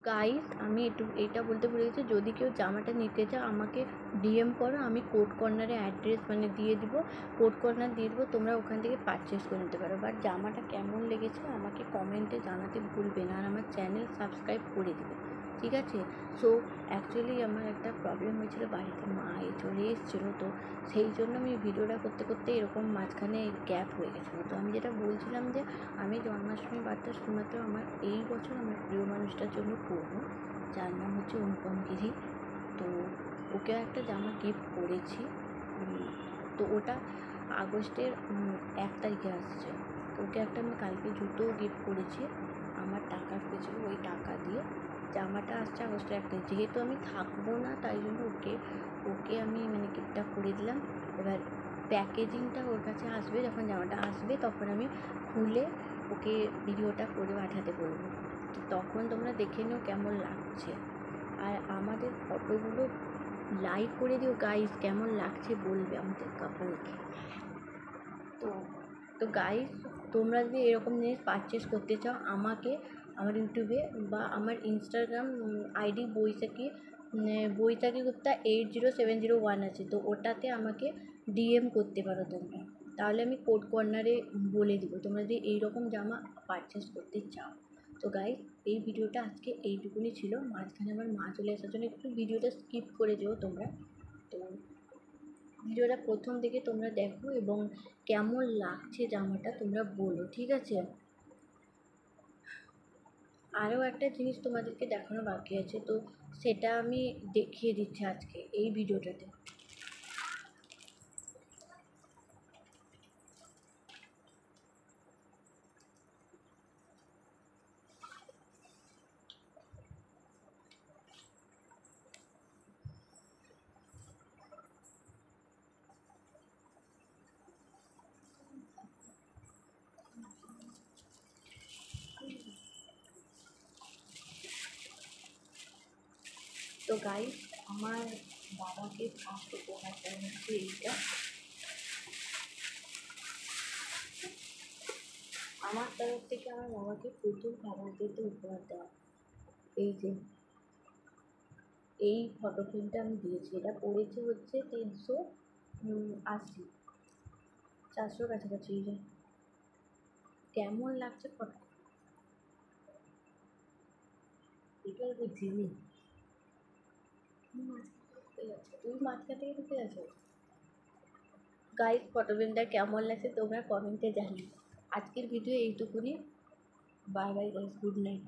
Guys আমি এটা বলতে ভুলে গেছি, যদি কেউ জামাটা নিতে চাও আমাকে ডিএম করো, আমি কোড কর্নারে অ্যাড্রেস দিয়ে দিব, কোড কর্নার দিয়ে দেবো, তোমরা ওখান থেকে পারচেস করে নিতে পারো। বাট জামাটা কেমন লেগেছে আমাকে কমেন্টে জানাতে ভুলবে না, আর আমার চ্যানেল সাবস্ক্রাইব করে দেবে, ঠিক আছে? সো অ্যাকচুয়ালি আমার একটা প্রবলেম হয়েছিল, বাড়িতে মা চলে এসেছিলো, তো সেই জন্য আমি ভিডিওটা করতে করতে এরকম মাঝখানে গ্যাপ হয়ে গেছিলো। তো আমি যেটা বলছিলাম যে আমি জন্মাষ্টমী বার্তা শুধুমাত্র আমার এই বছর আমার প্রিয় মানুষটার জন্য করবো, যার নাম হচ্ছে অনুপম গিরি। তো ওকে একটা জামা গিফট করেছি, তো ওটা আগস্টের 1 তারিখে আসছে। তো ওকে একটা আমি কালকে জুতোও গিফট করেছি, আমার টাকা পেয়েছিলো, ওই টাকা দিয়ে জামাটা আসছে আগস্টের 1 তারিখ। যেহেতু আমি থাকবো না তাই জন্য ওকে আমি গিফটটা করে দিলাম। এবার প্যাকেজিংটা ওর কাছে আসবে, যখন জামাটা আসবে তখন আমি খুলে ওকে ভিডিওটা করে পাঠাতে বলবো, তো তখন তোমরা দেখে নিও কেমন লাগছে। আর আমাদের ফটোগুলো লাইক করে দিও গাইস, কেমন লাগছে বলবে আমাদের কাপলকে। তো গাইস, তোমরা যদি এরকম জিনিস পারচেস করতে চাও আমাকে আমার ইউটিউবে বা আমার ইনস্টাগ্রাম আইডি বৈশাখী গুপ্তা 80701 আছে, তো ওটাতে আমাকে ডিএম করতে পারো তোমরা, তাহলে আমি কোড কর্নারে বলে দিব তোমরা যদি এইরকম জামা পারচেস করতে চাও। তো গাইস, এই ভিডিওটা আজকে এইটুকুনি ছিল, মাঝখানে আমার মা চলে আসার জন্য একটু ভিডিওটা স্কিপ করে যেও তোমরা। তো ভিডিওটা প্রথম থেকে তোমরা দেখো এবং কেমন লাগছে জামাটা তোমরা বলো, ঠিক আছে? আরও একটা জিনিস তোমাদেরকে দেখানো বাকি আছে, তো সেটা আমি দেখিয়ে দিচ্ছি আজকে এই ভিডিওটাতে। তো গাইস, আমার বাবাকে ফার্স্ট উপহারটা হচ্ছে এইটা, আমার তরফ থেকে আমার বাবাকে প্রথম খাবার দিতে উপহার দেওয়া। এই যে এই ফটো ফ্রেমটা আমি দিয়েছি, এটা পড়েছে হচ্ছে 380, 400 কাছাকাছি। কেমন লাগছে ফটো? এটা বুঝিনি, তুই মাঝখান থেকে ঢুকে গেছো। গাইস, ফটো ফ্রেমটা কেমন লাগছে তোমরা কমেন্টে জানিও। আজকের ভিডিও এইটুকুনি, bye bye guys, good night.